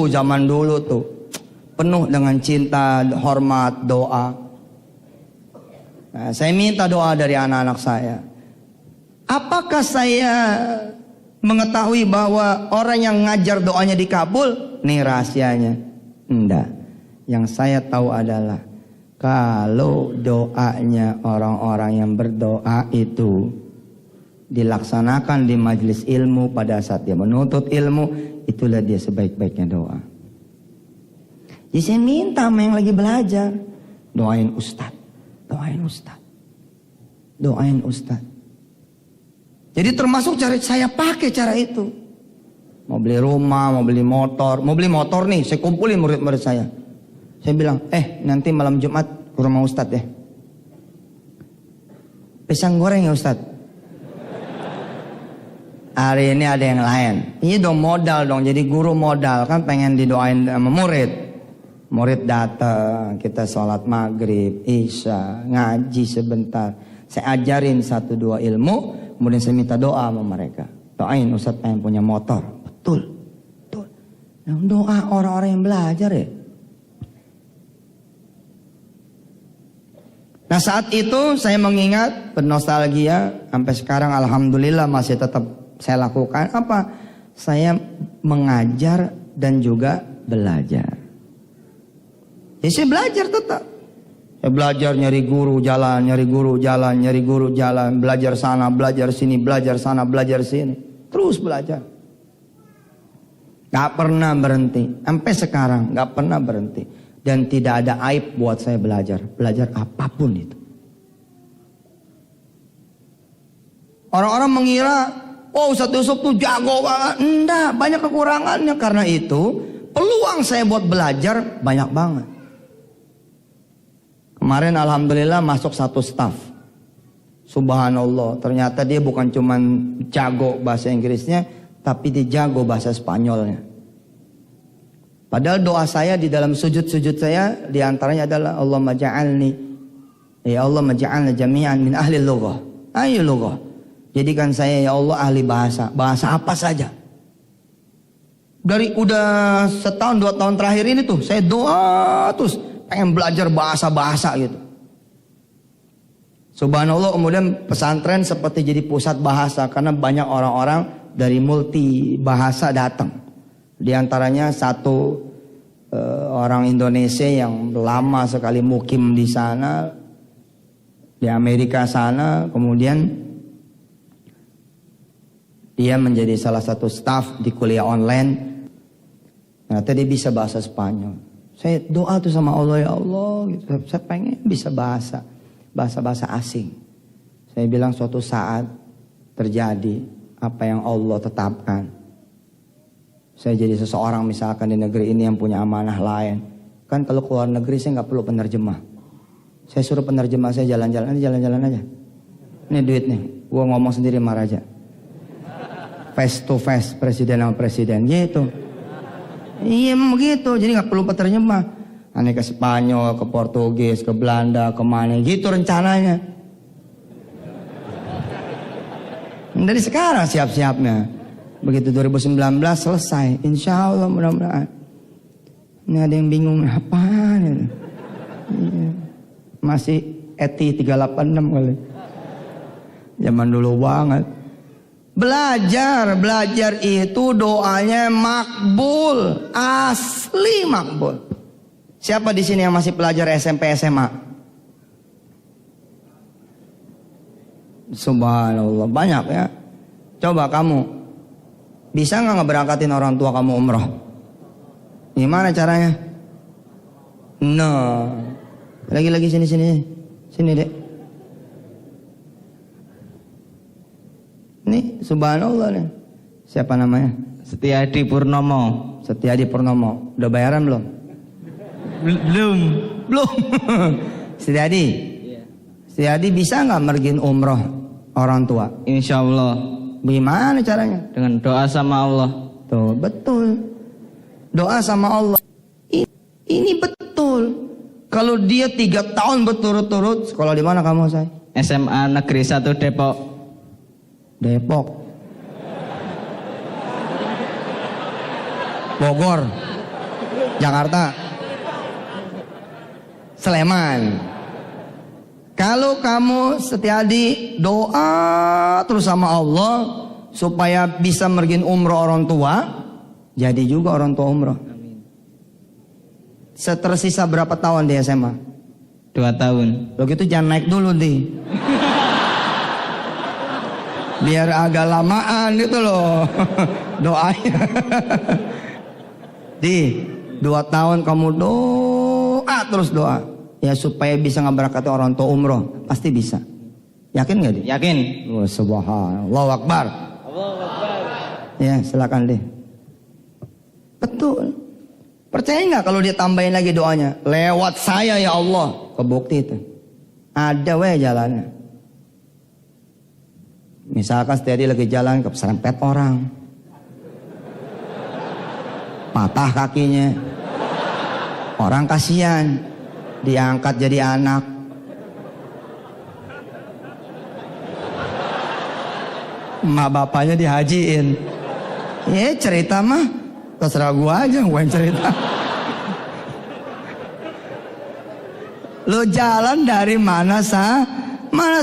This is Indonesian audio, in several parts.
Zaman dulu tuh penuh dengan cinta, hormat, doa. Nah, saya minta doa dari anak-anak saya. Apakah saya mengetahui bahwa orang yang ngajar doanya dikabul? Nih rahasianya. Enggak. Yang saya tahu adalah kalau doanya orang-orang yang berdoa itu dilaksanakan di majelis ilmu pada saat dia menuntut ilmu, itulah dia sebaik-baiknya doa. Jadi saya minta sama yang lagi belajar, doain Ustadz, doain Ustadz, doain Ustadz. Jadi termasuk cara saya pakai cara itu. Mau beli rumah, mau beli motor nih, saya kumpulin murid-murid saya. Saya bilang, nanti malam Jumat ke rumah Ustadz ya. Pisang goreng ya Ustadz. Hari ini ada yang lain. Ini dong modal dong. Jadi guru modal kan pengen didoain sama murid. Murid datang, kita sholat maghrib, isya, ngaji sebentar. Saya ajarin 1-2 ilmu, kemudian saya minta doa sama mereka. Doain Ustadz pengen punya motor. Betul. Doa orang-orang yang belajar ya. Nah saat itu saya mengingat, bernostalgia, sampai sekarang alhamdulillah masih tetap saya lakukan apa? Saya mengajar dan juga belajar. Jadi saya belajar tetap. Saya belajar nyari guru jalan, belajar sana, belajar sini, belajar sana, belajar sini. Terus belajar. Gak pernah berhenti. Sampai sekarang gak pernah berhenti. Dan tidak ada aib buat saya belajar. Belajar apapun itu. Orang-orang mengira, Ustadz Yusuf tuh jago banget. Enggak, banyak kekurangannya. Karena itu, peluang saya buat belajar banyak banget. Kemarin alhamdulillah masuk 1 staf. Subhanallah, ternyata dia bukan cuma jago bahasa Inggrisnya, tapi dia jago bahasa Spanyolnya. Padahal doa saya di dalam sujud-sujud saya diantaranya adalah Allahumma ja'alni, ya Allah maja'alna jami'an min ahli lughah. Ayo lughah. Jadikan saya ya Allah ahli bahasa. Bahasa apa saja. Dari udah 1-2 tahun terakhir ini tuh saya doa terus pengen belajar bahasa-bahasa gitu. Subhanallah, kemudian pesantren seperti jadi pusat bahasa karena banyak orang-orang dari multi bahasa datang. Di antaranya satu orang Indonesia yang lama sekali mukim di sana, di Amerika sana, kemudian dia menjadi salah satu staf di kuliah online. Ternyata dia bisa bahasa Spanyol. Saya doa tuh sama Allah, ya Allah, gitu. Saya pengen bisa bahasa asing. Saya bilang suatu saat terjadi apa yang Allah tetapkan. Saya jadi seseorang misalkan di negeri ini yang punya amanah lain. Kan kalau keluar negeri saya nggak perlu penerjemah. Saya suruh penerjemah saya jalan-jalan aja. Ini duit nih, gua ngomong sendiri sama raja. Face to face, presiden sama presiden, gitu. Iya begitu, jadi nggak perlu penerjemah. Aneh ke Spanyol, ke Portugis, ke Belanda, kemana, gitu rencananya. Dari sekarang siap-siapnya. Begitu 2019 selesai, insya Allah mudah-mudahan. Ini ada yang bingung, apaan ya? Iya. Masih ETI 386 kali. Zaman dulu banget. Belajar itu doanya makbul, asli makbul. Siapa di sini yang masih pelajar SMP SMA? Subhanallah, banyak ya. Coba kamu bisa nggak ngeberangkatin orang tua kamu umroh? Gimana caranya? No. Lagi sini dek. Nih, subhanallah nih. Siapa namanya? Setiadi Purnomo. Udah bayaran belum? Belum. Setiadi. Iya. Setiadi bisa nggak mergin umroh orang tua? Insya Allah. Gimana caranya? Dengan doa sama Allah. Tuh, betul. Doa sama Allah. Ini betul. Kalau dia 3 tahun berturut-turut, sekolah di mana kamu, say? SMA Negeri 1 Depok. Bogor. Jakarta. Sleman. Kalau kamu Setiadi doa terus sama Allah supaya bisa mergin umroh orang tua, jadi juga orang tua umroh. Tersisa berapa tahun di SMA? 2 tahun. Lo gitu jangan naik dulu di. Biar agak lamaan gitu loh doanya. Di 2 tahun kamu doa terus doa. Ya supaya bisa ngeberkati orang tua umroh. Pasti bisa. Yakin gak di? Yakin? Oh, subhanallah. Allahu Akbar. Ya silakan deh. Betul. Percaya nggak kalau dia tambahin lagi doanya? Lewat saya ya Allah. Kebukti itu. Ada weh jalannya. Misalkan Setiadi lagi jalan keserempet orang. Patah kakinya. Orang kasihan. Diangkat jadi anak. Emak bapaknya dihajiin. Ya cerita mah terserah gua aja, gua yang cerita. Lu jalan dari mana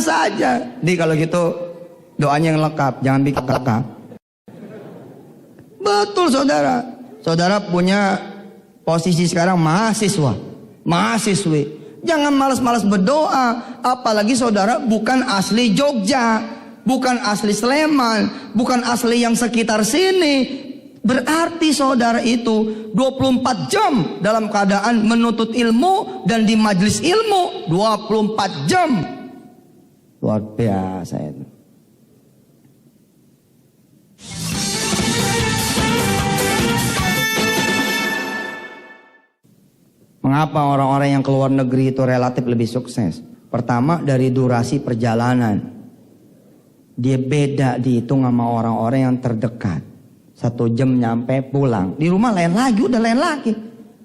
saja. Di kalau gitu doanya yang lengkap, jangan bikin lengkap. Betul saudara. Saudara punya posisi sekarang mahasiswi. Jangan malas-malas berdoa. Apalagi saudara bukan asli Jogja, bukan asli Sleman, bukan asli yang sekitar sini. Berarti saudara itu 24 jam dalam keadaan menuntut ilmu dan di majelis ilmu 24 jam. Luar biasa itu. Mengapa orang-orang yang keluar negeri itu relatif lebih sukses? Pertama dari durasi perjalanan. Dia beda dihitung sama orang-orang yang terdekat. 1 jam nyampe pulang. Di rumah lain lagi, udah lain lagi.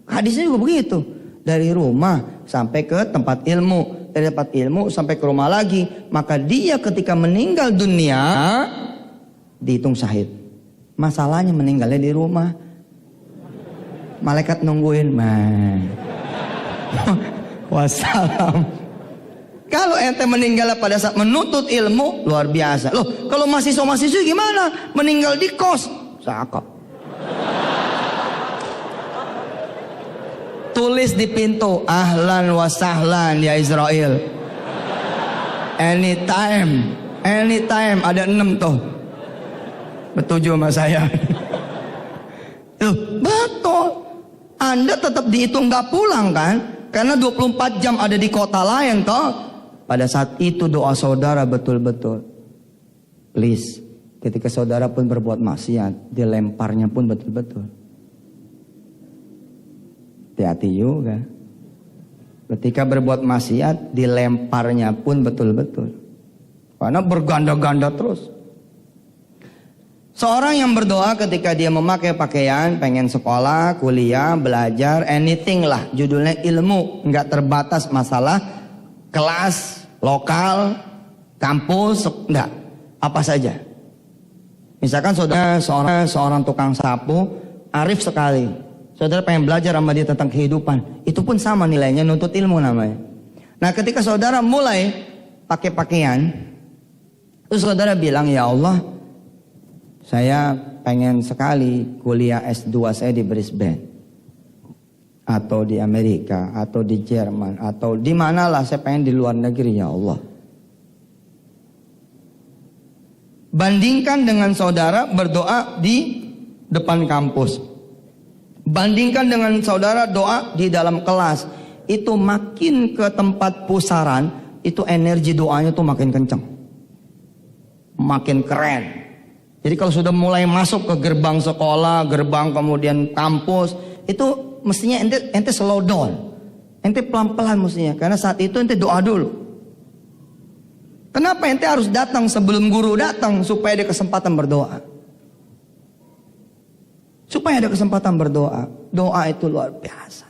Hadisnya juga begitu. Dari rumah sampai ke tempat ilmu. Dari tempat ilmu sampai ke rumah lagi. Maka dia ketika meninggal dunia, dihitung syahid. Masalahnya meninggalnya di rumah. Malaikat nungguin. Wassalam. Kalau ente meninggal pada saat menuntut ilmu, luar biasa. Loh, kalau mahasiswa gimana? Meninggal di kos. Cakep. Tulis di pintu, ahlan wa sahlan ya Israel. Anytime ada 6 tuh. Betujuh sama saya. Betul. Anda tetap dihitung gak pulang kan? Karena 24 jam ada di kota lain toh. Pada saat itu doa saudara betul-betul. Please, ketika saudara pun berbuat maksiat, dilemparnya pun betul-betul. Hati-hati juga. Ketika berbuat maksiat, dilemparnya pun betul-betul. Karena berganda-ganda terus. Seorang yang berdoa ketika dia memakai pakaian, pengen sekolah, kuliah, belajar, anything lah. Judulnya ilmu, nggak terbatas masalah kelas, lokal, kampus, enggak. Apa saja. Misalkan saudara seorang tukang sapu, arif sekali. Saudara pengen belajar sama dia tentang kehidupan. Itu pun sama nilainya, nuntut ilmu namanya. Nah ketika saudara mulai pakai pakaian, terus saudara bilang, ya Allah, saya pengen sekali kuliah S2 saya di Brisbane. Atau di Amerika, atau di Jerman, atau di manalah saya pengen di luar negeri ya Allah. Bandingkan dengan saudara berdoa di depan kampus. Bandingkan dengan saudara doa di dalam kelas. Itu makin ke tempat pusaran, itu energi doanya tuh makin kencang. Makin keren. Jadi kalau sudah mulai masuk ke gerbang sekolah, gerbang kemudian kampus, itu mestinya ente slow down. Ente pelan-pelan mestinya. Karena saat itu ente doa dulu. Kenapa ente harus datang sebelum guru datang? Supaya ada kesempatan berdoa. Supaya ada kesempatan berdoa. Doa itu luar biasa.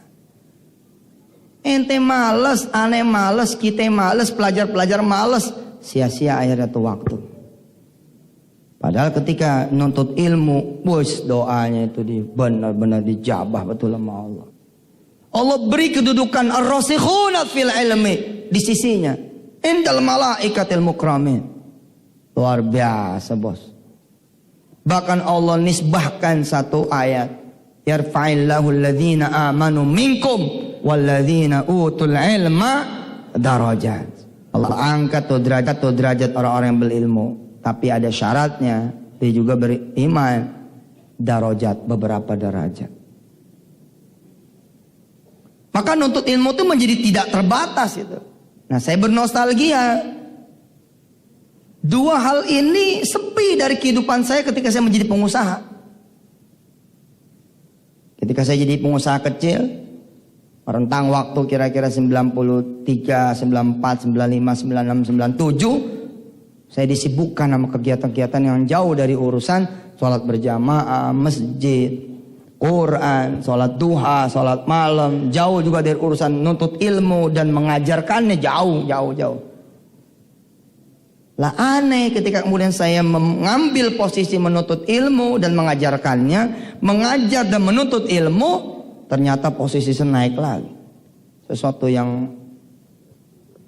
Ente males, aneh males, kita males, pelajar-pelajar males. Sia-sia akhirnya tuh waktu. Padahal ketika nuntut ilmu, bos, doanya itu benar-benar dijabah betul sama Allah. Allah beri kedudukan ar-rasikhuna fil ilmi di sisinya. Indal malaikatil mukramin. Luar biasa, bos. Bahkan Allah nisbahkan satu ayat. Yarfa'illahu alladhina amanu minkum walladhina utul ilma darajat. Allah angkat derajat orang-orang yang berilmu. Tapi ada syaratnya. Dia juga beriman. Darajat, beberapa derajat. Maka nuntut ilmu itu menjadi tidak terbatas itu. Nah, saya bernostalgia. Dua hal ini sepi dari kehidupan saya ketika saya menjadi pengusaha. Ketika saya jadi pengusaha kecil, rentang waktu kira-kira 93, 94, 95, 96, 97, saya disibukkan sama kegiatan-kegiatan yang jauh dari urusan sholat berjamaah, masjid, Quran, sholat duha, sholat malam, jauh juga dari urusan nuntut ilmu dan mengajarkannya, jauh. Lah aneh ketika kemudian saya mengambil posisi menuntut ilmu dan mengajarkannya, mengajar dan menuntut ilmu, ternyata posisi saya naik lagi. Sesuatu yang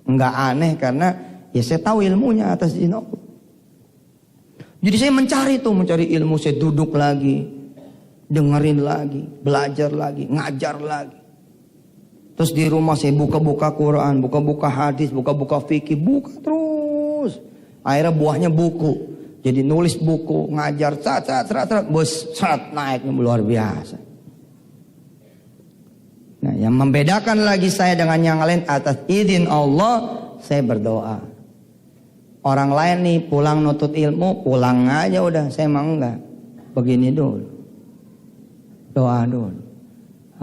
enggak aneh karena ya saya tahu ilmunya atas izin Allah. Jadi saya mencari ilmu, saya duduk lagi, dengerin lagi, belajar lagi, ngajar lagi. Terus di rumah saya buka-buka Quran, buka-buka hadis, buka-buka fikih, buka terus. Akhirnya buahnya buku. Jadi nulis buku, ngajar, bos, naiknya luar biasa. Nah, yang membedakan lagi saya dengan yang lain atas izin Allah, saya berdoa. Orang lain nih pulang nutut ilmu, pulang aja udah, saya emang enggak. Begini dulu. Doa dulu.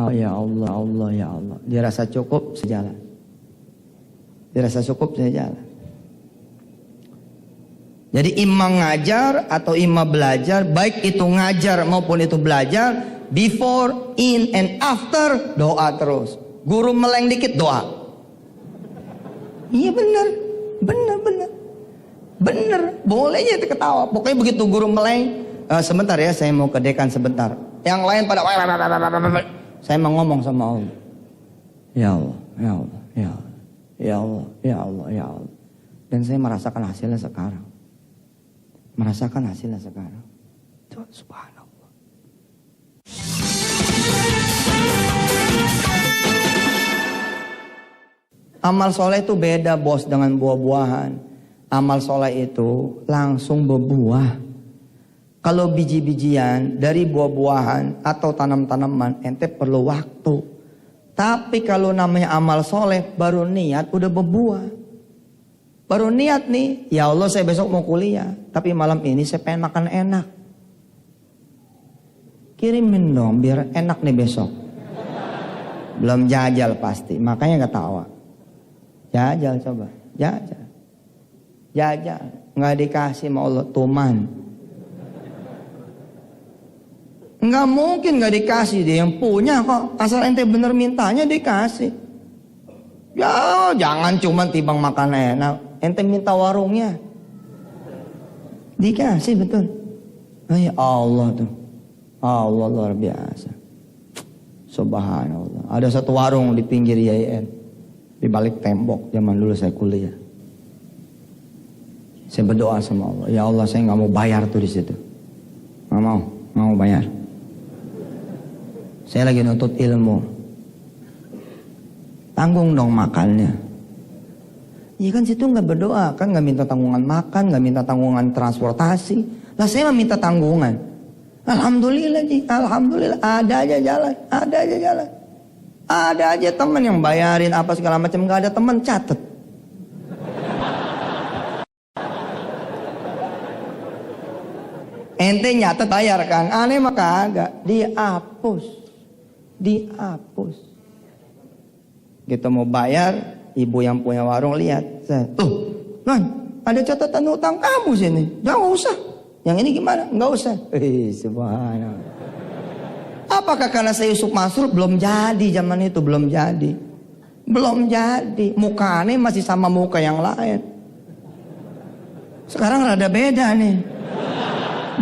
Oh ya Allah, ya Allah. Dirasa cukup, saya jalan. Dirasa cukup, saya jalan. Jadi imam ngajar atau imam belajar, baik itu ngajar maupun itu belajar, before, in, and after, doa terus. Guru meleng dikit, doa. Iya bener. Bolehnya itu ketawa. Pokoknya begitu guru meleng, sebentar ya, saya mau ke dekan sebentar. Yang lain pada, saya mau ngomong sama Allah. Ya Allah, ya Allah, ya Allah, ya Allah, ya Allah, ya Allah. Dan saya merasakan hasilnya sekarang. Tuhan, subhanallah. Amal soleh itu beda, bos, dengan buah-buahan. Amal soleh itu langsung berbuah. Kalau biji-bijian dari buah-buahan atau tanam-tanaman, ente perlu waktu. Tapi kalau namanya amal soleh, baru niat udah berbuah. Baru niat nih, ya Allah saya besok mau kuliah, tapi malam ini saya pengen makan enak. Kirimin dong biar enak nih besok. Belum jajal pasti, makanya ketawa. Jajal coba, jajal. Nggak dikasih sama Allah, tuman. Nggak mungkin nggak dikasih, dia yang punya kok. Asal ente bener mintanya dikasih. Ya jangan cuma timbang makan enak. Ente minta warungnya, dikasih betul. Ya Allah tuh, Allah luar biasa. Subhanallah. Ada satu warung di pinggir IAIN, di balik tembok zaman dulu saya kuliah. Saya berdoa sama Allah, ya Allah saya nggak mau bayar tuh di situ, nggak mau bayar. Saya lagi nuntut ilmu, tanggung dong makannya. Iya kan situ nggak berdoa, kan nggak minta tanggungan makan, nggak minta tanggungan transportasi. Lah saya minta tanggungan. Alhamdulillah Ji, alhamdulillah ada aja jalan. Ada aja teman yang bayarin apa segala macam, nggak ada teman catet. Ente nyatet bayar kan, aneh mah kagak, dihapus. Kita mau bayar. Ibu yang punya warung lihat, Man, ada catatan utang kamu sini. Jangan usah. Yang ini gimana? Enggak usah. Subhanallah. Apakah karena saya Yusuf Mansur belum jadi zaman itu, belum jadi. Mukanya masih sama muka yang lain. Sekarang rada beda nih.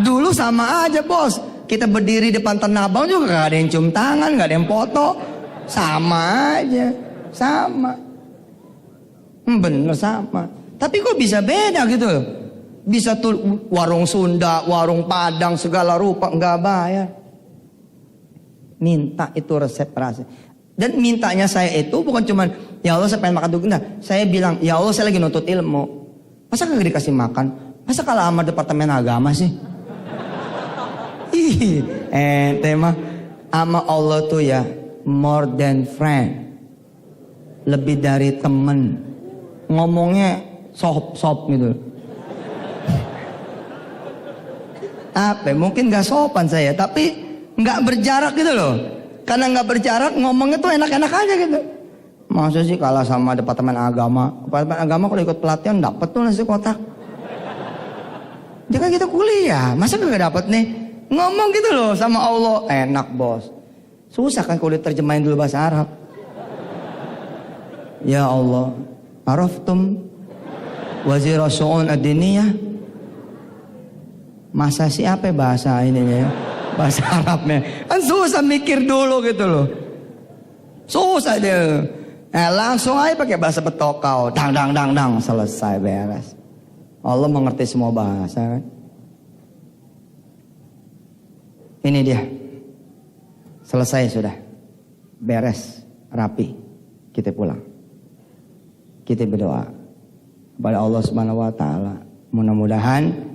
Dulu sama aja bos. Kita berdiri depan Tanah Abang juga gak ada yang cium tangan, gak ada yang foto. Sama aja. Sama. Bener sama. Tapi kok bisa beda gitu loh. Bisa tuh warung Sunda, warung Padang, segala rupa nggak bayar. Minta itu resep rasa. Dan mintanya saya itu bukan cuman ya Allah saya pengen makan dulu. Nah, saya bilang ya Allah saya lagi nuntut ilmu. Masa kagak dikasih makan? Masa kalah sama departemen agama sih? Ih, tema sama Allah tuh ya more than friend. Lebih dari temen. Ngomongnya sop gitu. Apa? Mungkin gak sopan saya, tapi gak berjarak gitu loh. Karena gak berjarak ngomongnya tuh enak-enak aja gitu. Masa sih kalah sama departemen agama? Departemen agama kalau ikut pelatihan dapat tuh nasi kotak. Dia kan kita kuliah, masa gak dapet nih? Ngomong gitu loh sama Allah, enak bos. Susah kan kalau diterjemahin dulu bahasa Arab. Ya Allah, araftum wazira syu'un ad-diniyah. Masa sih apa bahasa ininya ya? Bahasa Arabnya. Kan susah mikir dulu gitu loh. Susah dia. Nah, langsung aja pakai bahasa Betokau. Dang dang dang dang, selesai beres. Allah mengerti semua bahasa kan. Ini dia. Selesai sudah. Beres, rapi. Kita pulang. Kita berdoa kepada Allah Subhanahu wa taala. Mudah-mudahan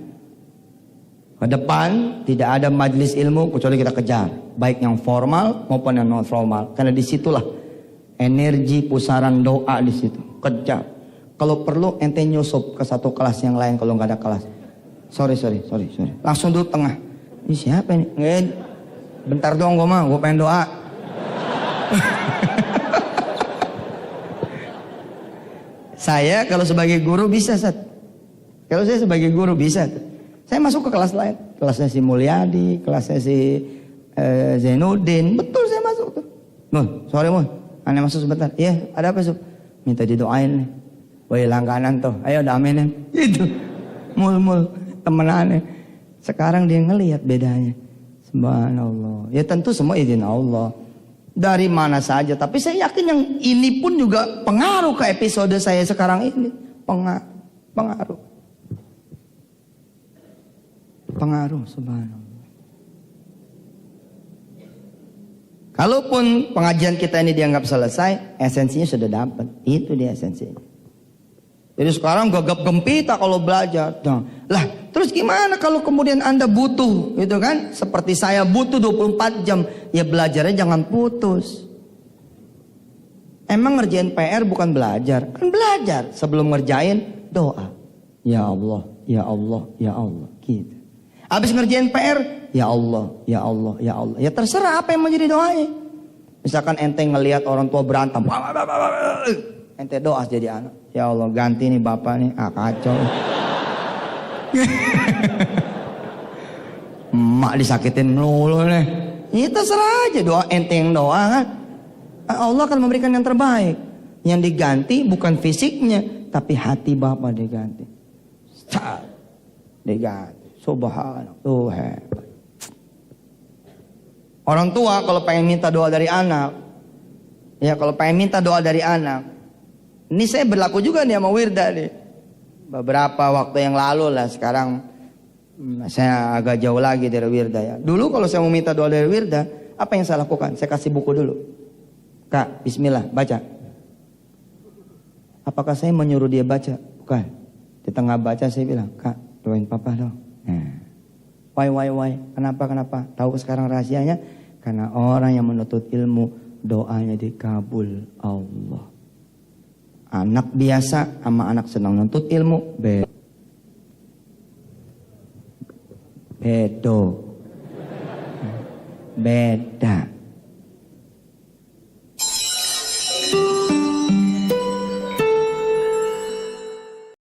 ke depan tidak ada majelis ilmu kecuali kita kejar, baik yang formal maupun yang non formal. Karena disitulah energi pusaran doa di situ. Kejar. Kalau perlu ente nyusup ke satu kelas yang lain kalau nggak ada kelas. Sorry. Langsung duduk tengah. Ini siapa ini? Bentar doang gue pengen doa. Saya kalau sebagai guru bisa, Sat. Kalau saya sebagai guru bisa. Saya masuk ke kelas lain. Kelasnya si Mulyadi, kelasnya si Zainuddin. Betul saya masuk tuh. Mun, sorry Mun. Aneh masuk sebentar. Iya, ada apa Sub? Minta didoain nih. Woi langganan tuh. Ayo daminin. Itu. Mul temenannya. Sekarang dia ngelihat bedanya. Subhanallah. Ya tentu semua izin Allah. Dari mana saja, tapi saya yakin yang ini pun juga pengaruh ke episode saya sekarang ini. Pengaruh, subhanallah. Kalaupun pengajian kita ini dianggap selesai, esensinya sudah dapat. Itu dia esensinya. Jadi sekarang gagap gempita kalau belajar. Nah, lah, terus gimana kalau kemudian Anda butuh, gitu kan? Seperti saya butuh 24 jam, ya belajarnya jangan putus. Emang ngerjain PR bukan belajar? Kan belajar. Sebelum ngerjain, doa. Ya Allah, ya Allah, ya Allah. Gitu. Habis ngerjain PR, ya Allah, ya Allah, ya Allah. Ya terserah apa yang menjadi doanya. Misalkan ente ngelihat orang tua berantem, ente doa jadi anak. Ya Allah ganti nih bapak nih, kacau. Emak disakitin melulu nih. Ya terserah aja, doa ente yang doa kan. Allah akan memberikan yang terbaik. Yang diganti bukan fisiknya, tapi hati bapak diganti. Diganti. Subhanallah, tuh hebat. Orang tua kalau pengen minta doa dari anak, ya kalau pengen minta doa dari anak, ini saya berlaku juga nih sama Wirda nih. Beberapa waktu yang lalu lah, sekarang saya agak jauh lagi dari Wirda ya. Dulu kalau saya mau minta doa dari Wirda, apa yang saya lakukan? Saya kasih buku dulu. Kak, bismillah, baca. Apakah saya menyuruh dia baca? Bukan. Di tengah baca saya bilang, Kak, doain papa dong. Why? Kenapa? Tahu sekarang rahasianya? Karena orang yang menuntut ilmu, doanya dikabul Allah. Anak biasa sama anak senang nuntut ilmu beda.